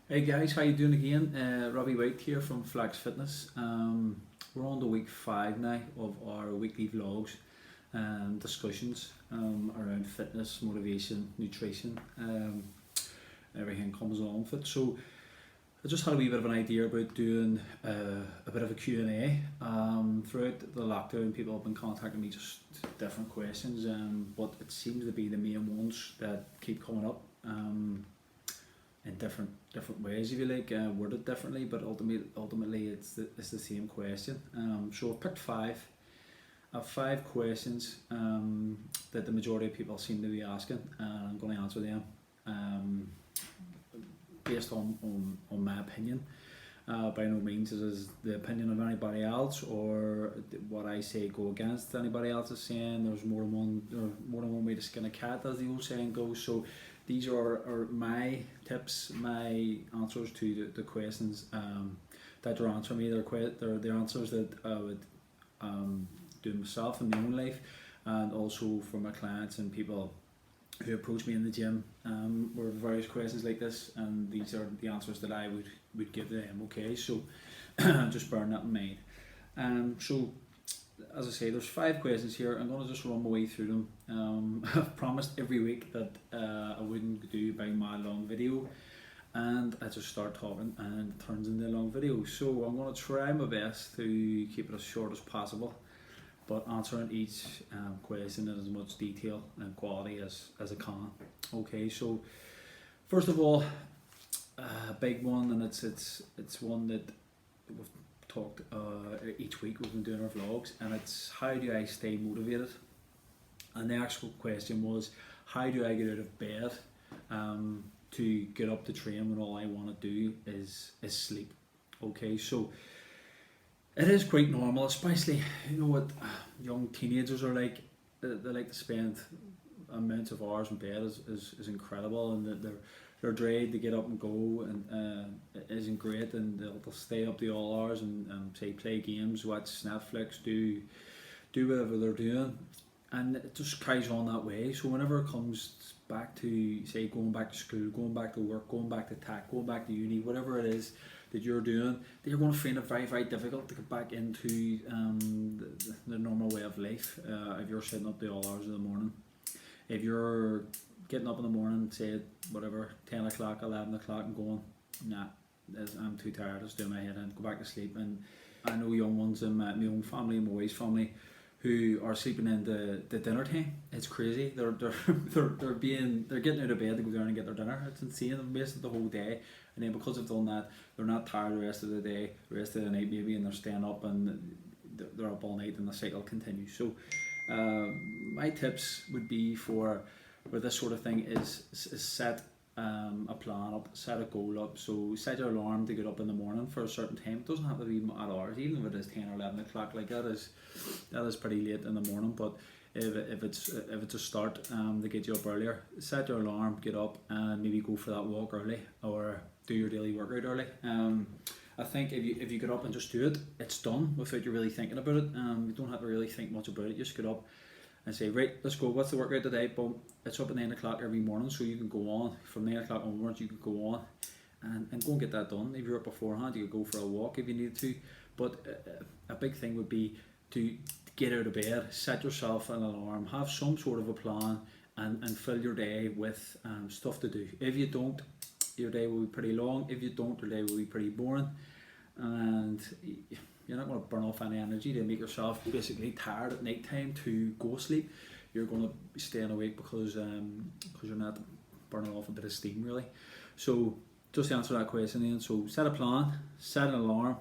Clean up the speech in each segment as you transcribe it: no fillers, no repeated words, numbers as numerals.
Hey guys, how you doing again? Robbie White here from Flex Fitness. We're on to week 5 now of our weekly vlogs and discussions around fitness, motivation, nutrition, everything comes along with it. So I just had a wee bit of an idea about doing a bit of a Q&A. Throughout the lockdown, people have been contacting me just different questions, but it seems to be the main ones that keep coming up. In different ways, if you like, worded differently, but ultimately it's the same question. So I've picked five. I have 5 questions that the majority of people seem to be asking, and I'm going to answer them based on my opinion. By no means is the opinion of anybody else, or what I say go against anybody else is saying. There's more than one way to skin a cat, as the old saying goes. So these are my tips, my answers to the questions that you're answering me. They're the answers that I would do myself in my own life, and also for my clients and people who approach me in the gym with various questions like this, and these are the answers that I would give to them. Okay, so just bearing that in mind. So as I say, there's 5 questions here. I'm going to just run my way through them. I've promised every week that I wouldn't do a big mad long video, and I just start talking and it turns into a long video. So I'm going to try my best to keep it as short as possible, but answering each question in as much detail and quality as I can. Okay, so first of all, a big one, and it's one that we've talked each week we've been doing our vlogs, and it's how do I stay motivated. And the actual question was, how do I get out of bed to get up to train when all I want to do is sleep. Okay, so it is quite normal, especially what young teenagers are like. They like to spend amounts of hours in bed is incredible, and their dread to get up and go and isn't great, and they'll stay up to all hours and say play games, watch Netflix, do whatever they're doing, and it just carries on that way. So whenever it comes back to, say, going back to school, going back to work, going back to tech, going back to uni, whatever it is that you're doing, you're going to find it very, very difficult to get back into the normal way of life if you're sitting up to all hours of the morning. If you're getting up in the morning, say whatever, 10 o'clock, 11 o'clock, and going, nah, I'm too tired, let's do my head in, go back to sleep. And I know young ones in my own family, my wife's family, who are sleeping in the dinner time. It's crazy. They're getting out of bed to go down and get their dinner. It's insane. They've wasted the whole day, and then because they've done that, they're not tired the rest of the day, the rest of the night maybe, and they're staying up and they're up all night, and the cycle continues. So my tips would be for this sort of thing is set a plan up, set a goal up. So set your alarm to get up in the morning for a certain time. It doesn't have to be at hours, even if it is 10 or 11 o'clock. Like that is pretty late in the morning. But if it's a start to get you up earlier, set your alarm, get up, and maybe go for that walk early, or do your daily workout early. I think if you get up and just do it, it's done without you really thinking about it. You don't have to really think much about it. Just get up and say, right, let's go, what's the workout today? Boom, it's up at 9 o'clock every morning, so you can go on from 9 o'clock onwards. You can go on and go and get that done. If you're up beforehand, you could go for a walk if you need to. But a big thing would be to get out of bed, set yourself an alarm, have some sort of a plan, and fill your day with stuff to do. If you don't, your day will be pretty long. If you don't, your day will be pretty boring, and you're not going to burn off any energy to make yourself basically tired at night time to go sleep. You're going to be staying awake because you're not burning off a bit of steam, really. So just to answer that question then, so set a plan, set an alarm,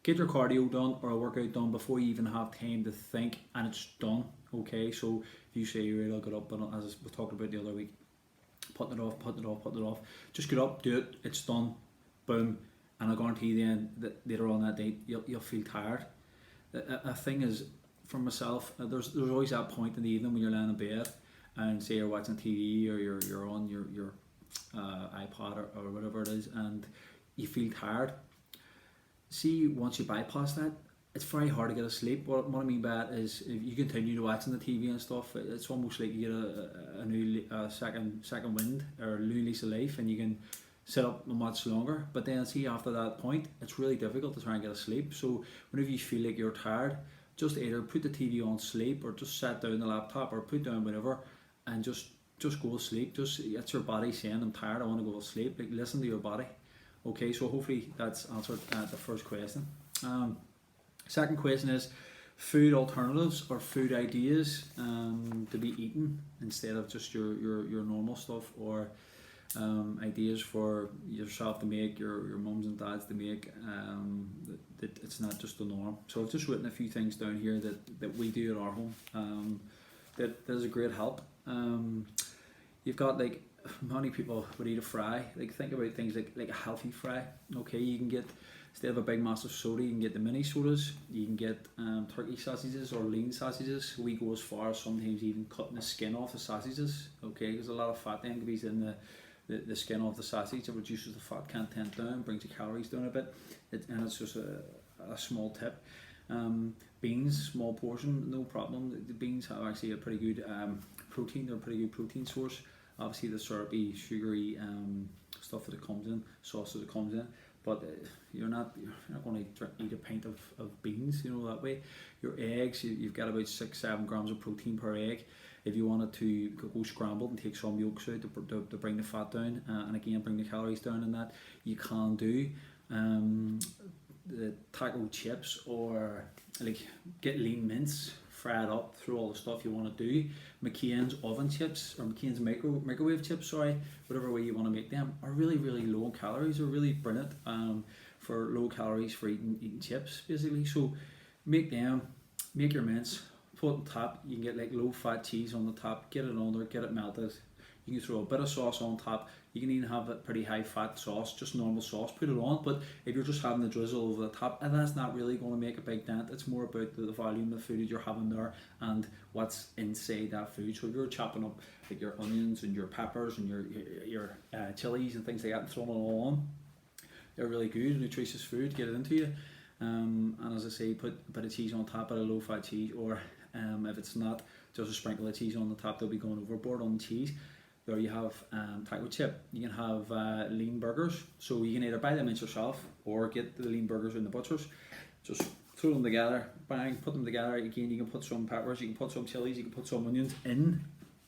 get your cardio done or a workout done before you even have time to think, and it's done. Okay, so if you say, right, I'll get up, and as we talked about the other week, putting it off, just get up, do it, it's done, boom. And I guarantee then that later on that day you'll feel tired. A thing is, for myself, there's always that point in the evening when you're laying in bed and say you're watching TV or you're on your iPod or whatever it is, and you feel tired. See, once you bypass that, it's very hard to get asleep. What I mean by that is, if you continue to watching the TV and stuff, it's almost like you get a new second wind or a new lease of life, and you can sit up much longer. But then see after that point, it's really difficult to try and get a sleep. So whenever you feel like you're tired, just either put the TV on sleep or just set down the laptop or put down whatever and just go to sleep. Just it's your body saying I'm tired, I want to go to sleep. Like listen to your body. Okay, so hopefully that's answered the first question. Second question is food alternatives or food ideas to be eaten instead of just your normal stuff, or ideas for yourself to make, your mums and dads to make, that it's not just the norm. So I've just written a few things down here that we do at our home that is a great help. You've got like many people would eat a fry. Like think about things like a healthy fry. Okay, you can get, instead of a big massive soda, you can get the mini sodas. You can get turkey sausages or lean sausages. We go as far as sometimes even cutting the skin off the sausages. Okay, there's a lot of fat then goes in the skin of the sausage. It reduces the fat content down, brings the calories down a bit, and it's just a small tip. Beans, small portion, no problem. The beans have actually a pretty good protein. They're a pretty good protein source. Obviously the syrupy, sugary stuff that it comes in, sauce that it comes in, but you're not going to eat a pint of beans, that way. Your eggs, you've got about 6-7 grams of protein per egg. If you wanted to go scrambled and take some yolks out to bring the fat down, and again bring the calories down, and that you can do. The taco chips, or like get lean mince, fry it up, through all the stuff you want to do. McCain's oven chips, or McCain's microwave chips, whatever way you want to make them, are really low in calories. They're really brilliant for low calories for eating chips basically. So make them, make your mince, put it on top. You can get like low fat cheese on the top, get it on there, get it melted. You can throw a bit of sauce on top. You can even have a pretty high fat sauce, just normal sauce, put it on. But if you're just having the drizzle over the top, and that's not really going to make a big dent. It's more about the volume of food that you're having there and what's inside that food. So if you're chopping up like your onions and your peppers and your chilies and things like that and throwing it all on, they're really good, nutritious food. Get it into you. And as I say, put a bit of cheese on top, a bit of low fat cheese, or if it's not, just a sprinkle of cheese on the top. They'll be going overboard on the cheese. There you have taco chip. You can have lean burgers. So you can either buy them in yourself or get the lean burgers in the butchers. Just throw them together, bang, put them together. Again, you can put some peppers, you can put some chilies, you can put some onions in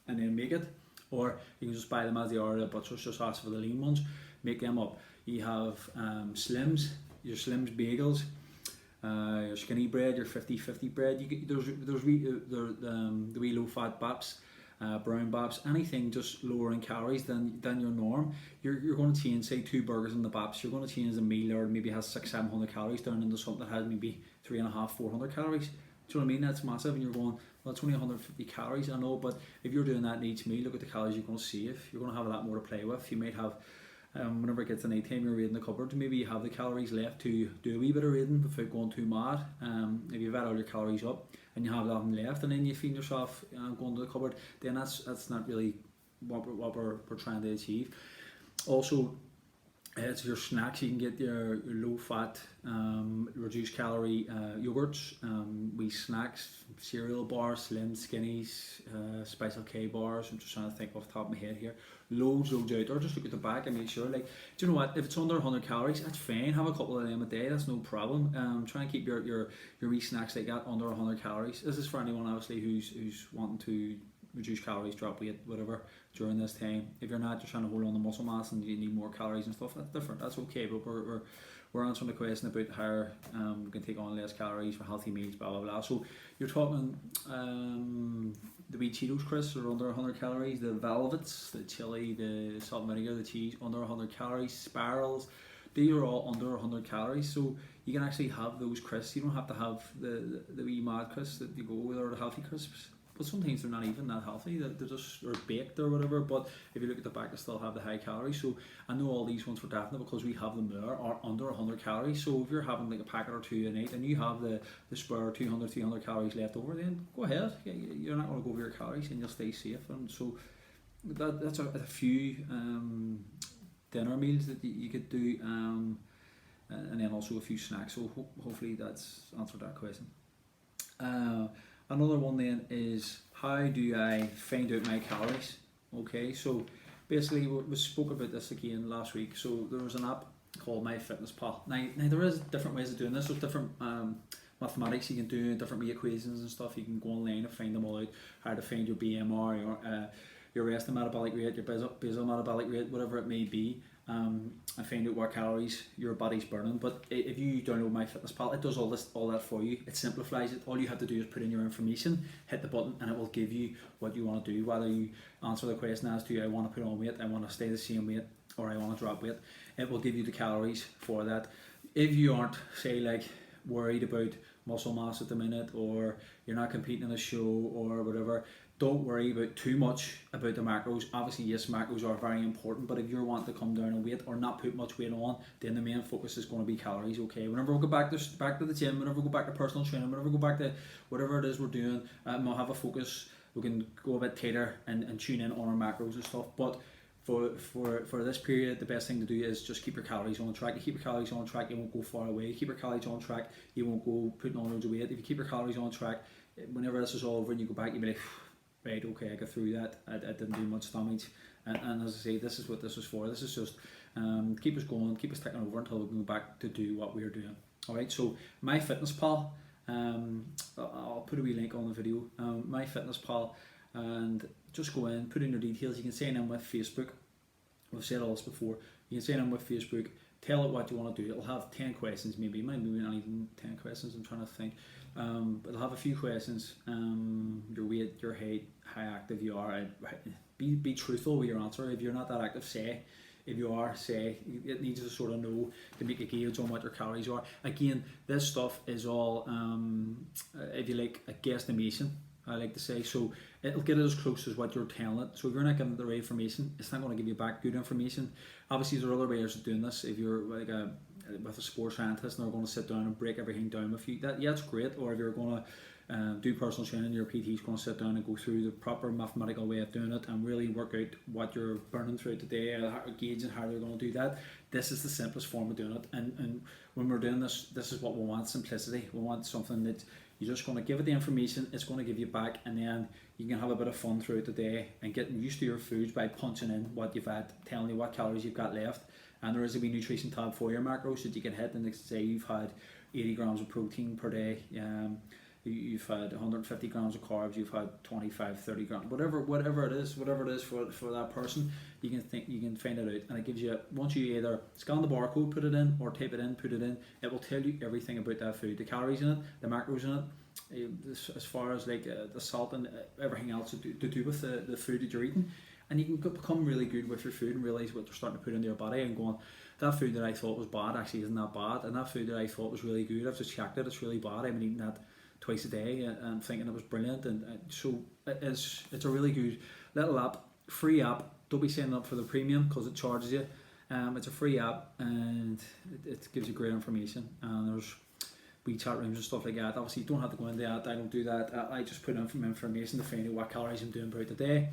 and then make it. Or you can just buy them as they are at the butchers, just ask for the lean ones, make them up. You have Slims, your Slims bagels, your skinny bread, your 50-50 bread. There's the wee low fat baps. Brown baps, anything just lower in calories than your norm. You're going to change, say, 2 burgers in the baps. You're going to change the meal, or maybe has 600-700 calories down into something that has maybe 350-400 calories. Do you know what I mean? That's massive, and you're going, well, it's only 150 calories, I know, but if you're doing that in each meal, look at the calories you're going to save. You're going to have a lot more to play with. You might have, whenever it gets to night time, you're raiding the cupboard, maybe you have the calories left to do a wee bit of raiding without going too mad. If you've had all your calories up and you have nothing left, and then you feed yourself going to the cupboard, then that's not really what we're trying to achieve. Also, it's your snacks. You can get your low fat, reduced calorie yogurts, wee snacks, cereal bars, Slim, Skinnies, Special K bars. I'm just trying to think off the top of my head here. Loads out there. Just look at the back and make sure, like, do you know what? If it's under 100 calories, that's fine. Have a couple of them a day. That's no problem. Try and keep your wee snacks like that under 100 calories. This is for anyone obviously who's wanting to reduce calories, drop weight, whatever during this time. If you're not, you're trying to hold on to muscle mass and you need more calories and stuff, that's different. That's okay. But we're answering the question about how we can take on less calories for healthy meals, blah blah blah. So you're talking the wee Cheetos crisps are under 100 calories, the Velvets, the chili, the salt and vinegar, the cheese, under 100 calories, Spirals, these are all under 100 calories. So you can actually have those crisps. You don't have to have the wee mad crisps that you go with, or the healthy crisps. But sometimes they're not even that healthy, they're just baked or whatever. But if you look at the back, they still have the high calories. So I know all these ones for definite because we have them there are under 100 calories. So if you're having like a packet or two a night and you have the spare 200-300 calories left over, then go ahead. You're not going to go over your calories and you'll stay safe. And so that's a few dinner meals that you could do, and then also a few snacks. So hopefully that's answered that question. Another one then is, how do I find out my calories? Okay, so basically we spoke about this again last week. So there was an app called MyFitnessPal. Now there is different ways of doing this. There's different mathematics you can do, different equations and stuff. You can go online and find them all out. How to find your BMR, your resting metabolic rate, your basal metabolic rate, whatever it may be, and find out what calories your body's burning. But if you download MyFitnessPal, it does all that for you. It simplifies it. All you have to do is put in your information, hit the button, and it will give you what you want to do. Whether you answer the question as to I want to put on weight, I want to stay the same weight, or I want to drop weight, it will give you the calories for that. If you aren't, say, like worried about muscle mass at the minute, or you're not competing in a show or whatever, don't worry about too much about the macros. Obviously, yes, macros are very important, but if you're wanting to come down in weight or not put much weight on, then the main focus is going to be calories. Okay, whenever we go back to the gym, whenever we go back to personal training, whenever we go back to whatever it is we're doing, we'll have a focus. We can go a bit tighter and tune in on our macros and stuff. But for this period, the best thing to do is just keep your calories on track. You keep your calories on track, you won't go far away. You keep your calories on track, you won't go putting on loads of weight. If you keep your calories on track, whenever this is all over and you go back, you'll be like, right, okay, I got through that. I didn't do much damage. And as I say, this is what this is for. This is just keep us going, keep us ticking over until we can go back to do what we're doing. Alright, so MyFitnessPal, I'll put a wee link on the video. MyFitnessPal, and just go in, put in your details. You can sign in with Facebook. We've said all this before. You can sign in with Facebook, tell it what you want to do. It'll have 10 questions, maybe not even 10 questions, I'm trying to think. But it'll have a few questions. Your weight, your height, how active you are. Be truthful with your answer. If you're not that active, say. If you are, say. It needs to sort of know to make a gauge on what your calories are. Again, this stuff is all, if you like, a guesstimation, I like to say. So it'll get it as close as what you're telling it. So if you're not giving the right information, it's not going to give you back good information. Obviously, there are other ways of doing this. If you're like with a sports scientist and they're going to sit down and break everything down with you, that's great. Or if you're going to do personal training, your PT is going to sit down and go through the proper mathematical way of doing it and really work out what you're burning throughout the day, or gauging how they're going to do that. This is the simplest form of doing it. And when we're doing this, this is what we want: simplicity. We want something that you're just going to give it the information, it's going to give you back, and then you can have a bit of fun throughout the day and getting used to your foods by punching in what you've had, telling you what calories you've got left. And there is a wee nutrition tab for your macros that you can hit, and say you've had 80 grams of protein per day, you've had 150 grams of carbs, you've had 25, 30 grams, whatever it is for that person, you can find it out, and it gives you, once you either scan the barcode, put it in, or type it in, put it in, it will tell you everything about that food, the calories in it, the macros in it, as far as like the salt and everything else to do with the food that you're eating. And you can become really good with your food and realise what you're starting to put into your body and going, that food that I thought was bad actually isn't that bad, and that food that I thought was really good, I've just checked it, it's really bad, I've been eating that twice a day and thinking it was brilliant. And so it's a really good little app, free app. Don't be signing up for the premium because it charges you. It's a free app, and it gives you great information, and there's wee chat rooms and stuff like that. Obviously you don't have to go into that, I don't do that. I just put in some information to find out what calories I'm doing throughout the day,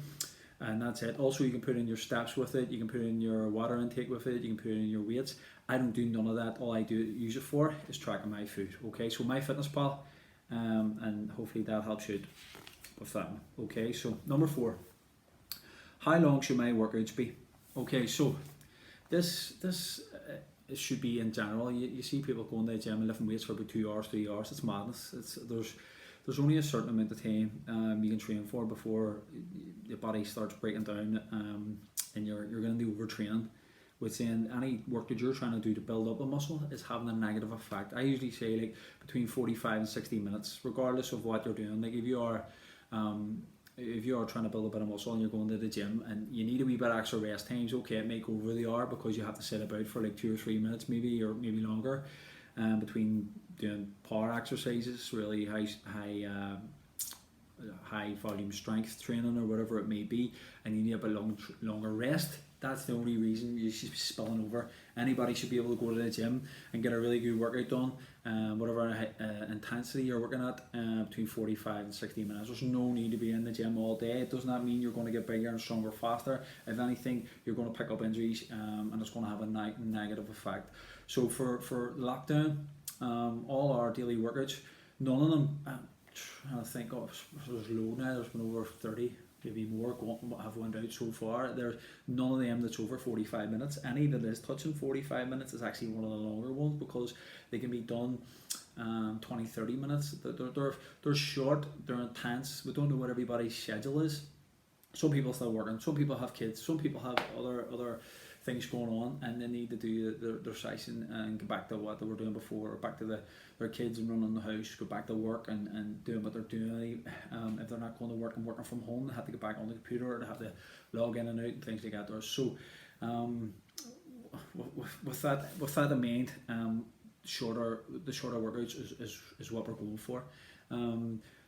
and that's it. Also, you can put in your steps with it, you can put in your water intake with it, you can put in your weights. I don't do none of that. All I do use it for is tracking my food. Okay, so MyFitnessPal, and hopefully that helps you out with that one. Okay, so number 4, how long should my workouts be? Okay, so this it should be in general. You see people going to the gym and lifting weights for about 2 hours, 3 hours. It's madness. There's only a certain amount of time you can train for before your body starts breaking down, and you're going to do overtraining. With saying any work that you're trying to do to build up a muscle is having a negative effect. I usually say like between 45 and 60 minutes, regardless of what you're doing. Like if you are trying to build a bit of muscle and you're going to the gym and you need a wee bit of extra rest times, okay, it may go over the hour because you have to sit about for like 2 or 3 minutes maybe, or maybe longer, between doing power exercises, really high volume strength training or whatever it may be, and you need a bit longer rest. That's the only reason you should be spilling over. Anybody should be able to go to the gym and get a really good workout done, whatever intensity you're working at, between 45 and 60 minutes. There's no need to be in the gym all day. It does not mean you're going to get bigger and stronger faster. If anything, you're going to pick up injuries, and it's going to have a negative effect. So for lockdown, all our daily workouts, none of them, I think there's low now, there's been over 30 maybe more have went out so far. There's none of them that's over 45 minutes. Any that is touching 45 minutes is actually one of the longer ones, because they can be done 20-30 minutes. They're short, they're intense. We don't know what everybody's schedule is. Some people are still working, some people have kids, some people have other things going on, and they need to do their session and get back to what they were doing before, or back to their kids and running the house, go back to work and doing what they're doing. If they're not going to work and working from home, they have to get back on the computer, or they have to log in and out and things like that. So with that in mind, the shorter workouts is what we're going for.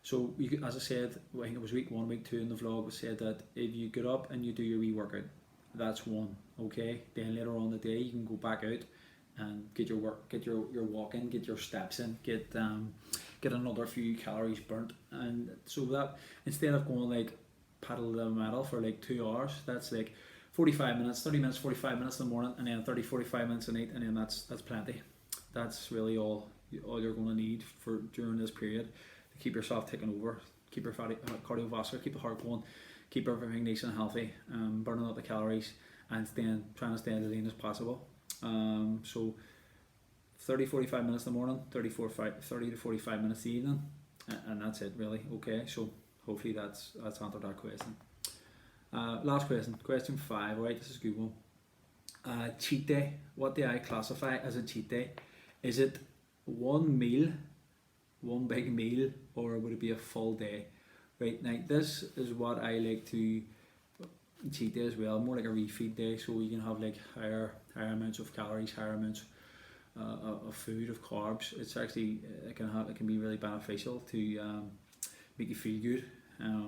So as I said, I think it was week 1, week 2 in the vlog, we said that if you get up and you do your wee workout, that's one, okay? Then later on in the day you can go back out and get your walk in, get your steps in, get another few calories burnt. And so that, instead of going like pedal to the metal for like 2 hours, that's like 45 minutes, 30 minutes, 45 minutes in the morning, and then 30-45 minutes at night, and then that's plenty. That's really all you're going to need for during this period to keep yourself ticking over, keep your cardiovascular, keep the heart going, keep everything nice and healthy, burning up the calories, and trying to stay as lean as possible. So 30-45 minutes in the morning, 30-45 minutes in the evening, and that's it really. Okay, so hopefully that's answered that question. Last question 5. Right, this is a good one. Cheat day. What do I classify as a cheat day? Is it one meal, one big meal, or would it be a full day? Right, now this is what I like to cheat day as well, more like a refeed day, so you can have like higher amounts of calories, higher amounts of food, of carbs. It's actually, it can be really beneficial to make you feel good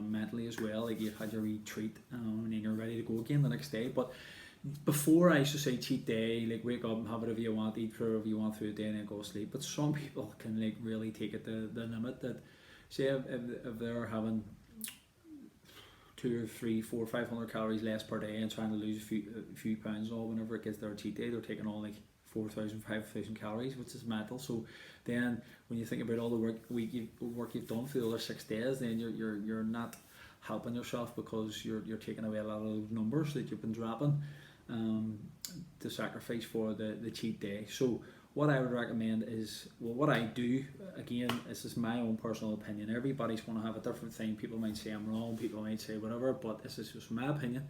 mentally as well, like you've had your retreat and then you're ready to go again the next day. But before, I used to say cheat day, like wake up and have whatever you want, eat whatever you want through the day and then go to sleep. But some people can like really take it to the limit, that say if they're having 2 or 3, 4, 500 calories less per day and trying to lose a few pounds and all, whenever it gets their cheat day, they're taking on like 4,000, 5,000 calories, which is mental. So then when you think about all the work you've done for the other 6 days, then you're not helping yourself, because you're taking away a lot of those numbers that you've been dropping to sacrifice for the cheat day. So what I would recommend is, well, what I do, again, this is my own personal opinion. Everybody's going to have a different thing. People might say I'm wrong, people might say whatever, but this is just my opinion.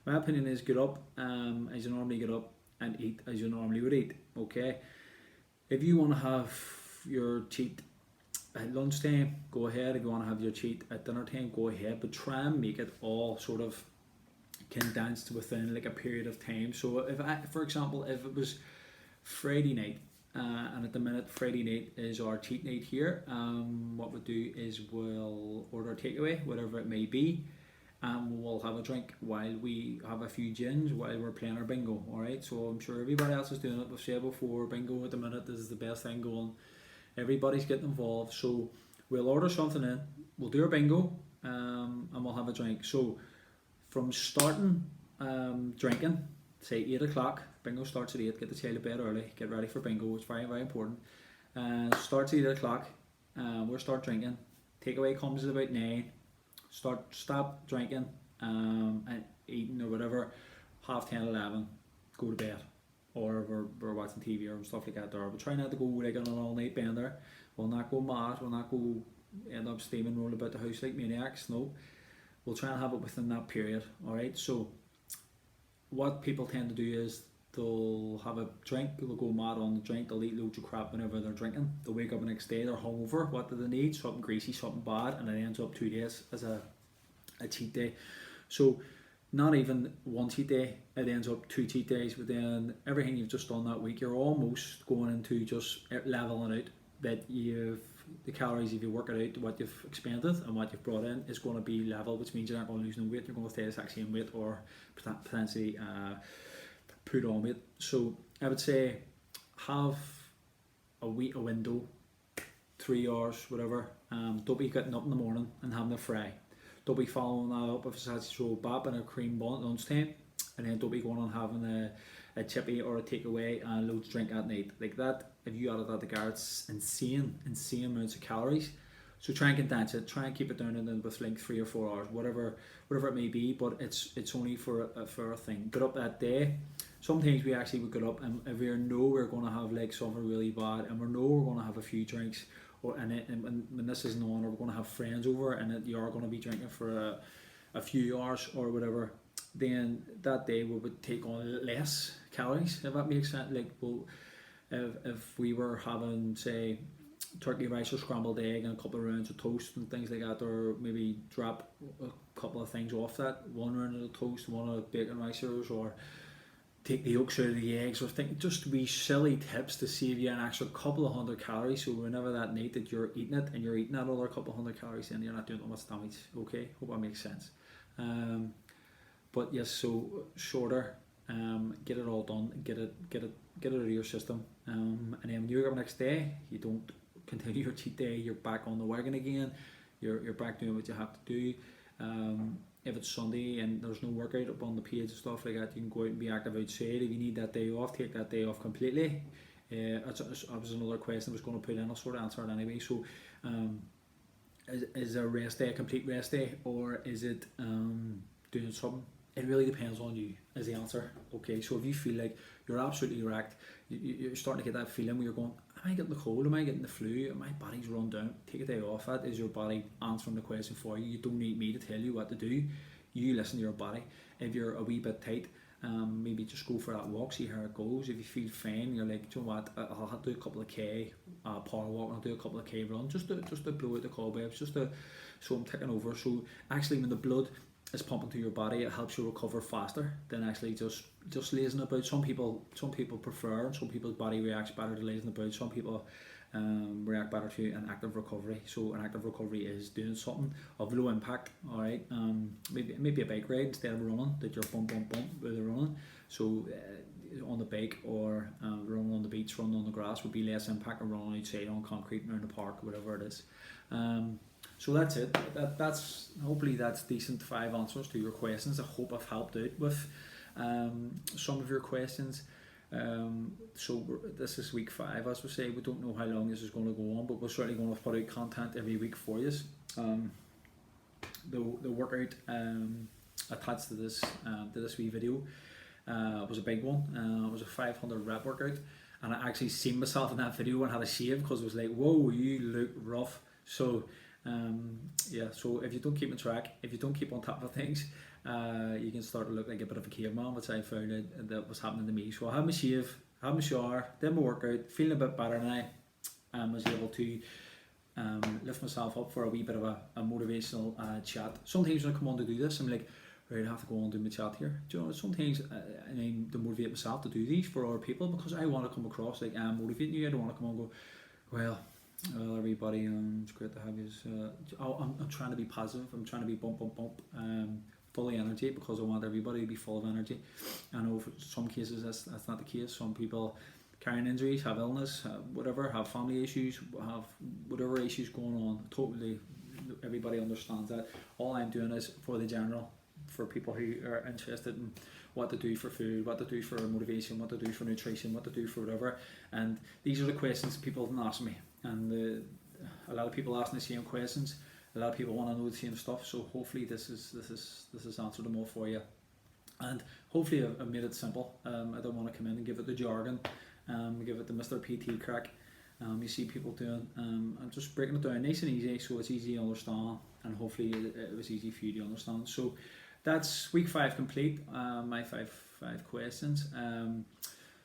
My opinion is get up as you normally get up and eat as you normally would eat, okay? If you want to have your cheat at lunchtime, go ahead. If you want to have your cheat at dinner time, go ahead, but try and make it all sort of condensed within like a period of time. So for example, if it was Friday night, and at the minute Friday night is our cheat night here, what we'll do is we'll order takeaway, whatever it may be, and we'll have a drink while we have a few gins while we're playing our bingo. Alright, so I'm sure everybody else is doing it. We've said before, bingo at the minute is the best thing going. Everybody's getting involved, so we'll order something in, we'll do our bingo, and we'll have a drink. So from starting drinking, say 8 o'clock, bingo starts at 8, get the child to bed early, get ready for bingo, it's very, very important. Starts at 8 o'clock, we'll start drinking, takeaway comes at about 9, stop drinking and eating or whatever, 10:30, 11, go to bed. Or we're watching TV or stuff like that there. We'll try not to go like on an all night bender. We'll not go mad, we'll not go end up steaming rolling about the house like maniacs, no. We'll try and have it within that period, alright? So what people tend to do is they'll have a drink, they'll go mad on the drink, they'll eat loads of crap whenever they're drinking. They'll wake up the next day, they're hungover. What do they need? Something greasy, something bad, and it ends up 2 days as a cheat day. So not even one cheat day, it ends up 2 cheat days, but then everything you've just done that week, you're almost going into just leveling out, that the calories, if you work it out, what you've expended and what you've brought in is going to be level, which means you're not going to lose no weight, you're going to stay the same weight, or potentially put on weight. So I would say have a window, 3 hours, whatever. Don't be getting up in the morning and having a fry. Don't be following that up with a sausage roll bap and a cream bun at lunchtime, and then don't be going on having a chippy or a takeaway and loads of drink at night. Like that, if you added that together, it's insane amounts of calories. So try and condense it. Try and keep it down in with like 3 or 4 hours, whatever it may be. But it's only for a thing. Get up that day. Sometimes we actually would get up, and if we know we're going to have like something really bad, and we know we're going to have a few drinks, and when this isn't on, or we're going to have friends over, and you are going to be drinking for a few hours or whatever, then that day we would take on less calories, if that makes sense. Like, well, if we were having, say, turkey rice or scrambled egg and a couple of rounds of toast and things like that, or maybe drop a couple of things off that, one round of toast, one of bacon ricers, or take the yolks out of the eggs, or think just wee silly tips to save you an extra couple of 100 calories. So whenever that night that you're eating it and you're eating that other couple of 100 calories, then you're not doing that much damage. Okay, hope that makes sense. But yes, so shorter, get it all done, get it out of your system, and then when you're up the next day, you don't continue your cheat day. You're back on the wagon again. You're back doing what you have to do. If it's Sunday and there's no workout up on the page and stuff like that, you can go out and be active outside. If you need that day off, take that day off completely. That was another question I was going to put in. I'll sort of answer it anyway. So, is a rest day a complete rest day, or is it doing something? It really depends on you, is the answer. Okay, so if you feel like you're absolutely wrecked, you're starting to get that feeling where you're going, am I getting the cold? Am I getting the flu? My body's run down. Take a day off. That is your body answering the question for you. You don't need me to tell you what to do. You listen to your body. If you're a wee bit tight, maybe just go for that walk, see how it goes. If you feel fine, you're like, do you know what? I'll do a couple of K power walk, I'll do a couple of K run, just to blow out the cobwebs, so I'm ticking over. So actually, when the blood is pumping through your body, it helps you recover faster than actually just lazing about. Some people prefer, and some people's body reacts better to lazing about. Some people react better to an active recovery. So an active recovery is doing something of low impact. All right, maybe a bike ride instead of running, that you're bump with the running. So on the bike, or running on the beach, running on the grass would be less impact than running outside on concrete or in the park, whatever it is. So that's it. That's hopefully that's decent 5 answers to your questions. I hope I've helped out with some of your questions. So this is week 5, as we say. We don't know how long this is going to go on, but we're certainly going to put out content every week for you. The workout attached to this wee video was a big one. It was a 500 rep workout, and I actually seen myself in that video and had a shave because it was like, whoa, you look rough. So so if you don't keep on track, if you don't keep on top of things, you can start to look like a bit of a caveman, which I found out that was happening to me. So I had my shave, had my shower, did my workout, feeling a bit better, and I was able to lift myself up for a wee bit of a motivational chat. Sometimes when I come on to do this, I'm like, right, I have to go on and do my chat here. Do you know, sometimes I need to motivate myself to do these for other people, because I want to come across like I'm motivating you. I don't want to come on and go, well, everybody, it's great to have you. I'm trying to be positive. I'm trying to be bump, full of energy, because I want everybody to be full of energy. I know for some cases that's not the case. Some people carrying injuries, have illness, whatever, have family issues, have whatever issues going on. Totally, everybody understands that. All I'm doing is for the general, for people who are interested in what to do for food, what to do for motivation, what to do for nutrition, what to do for whatever. And these are the questions people have been asking me, and a lot of people asking the same questions. A lot of people want to know the same stuff. So hopefully this is answered them all for you, and hopefully I've made it simple. I don't want to come in and give it the jargon, give it the Mr. PT crack. You see people doing. I'm just breaking it down nice and easy, so it's easy to understand, and hopefully it was easy for you to understand. So that's week 5 complete. My five questions.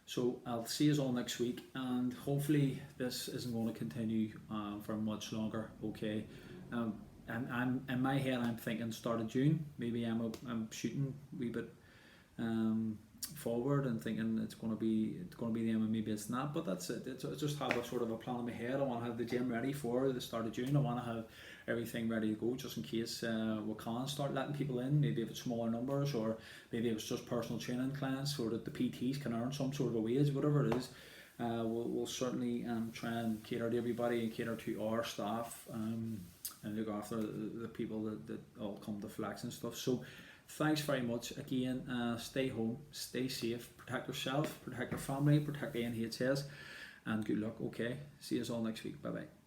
So I'll see you all next week, and hopefully this isn't going to continue for much longer. Okay. And I'm in my head, I'm thinking start of June. Maybe I'm shooting a wee bit forward and thinking it's going to be the end, and maybe it's not. But that's it. It's just have a sort of a plan in my head. I want to have the gym ready for the start of June. I want to have everything ready to go, just in case we can start letting people in. Maybe if it's smaller numbers, or maybe if it's just personal training clients, so that the PTs can earn some sort of a wage, whatever it is. We'll certainly try and cater to everybody and cater to our staff, and look after the people that all come to Flex and stuff. So thanks very much again. Stay home, stay safe, protect yourself, protect your family, protect the NHS, and good luck. Okay, see you all next week. Bye bye.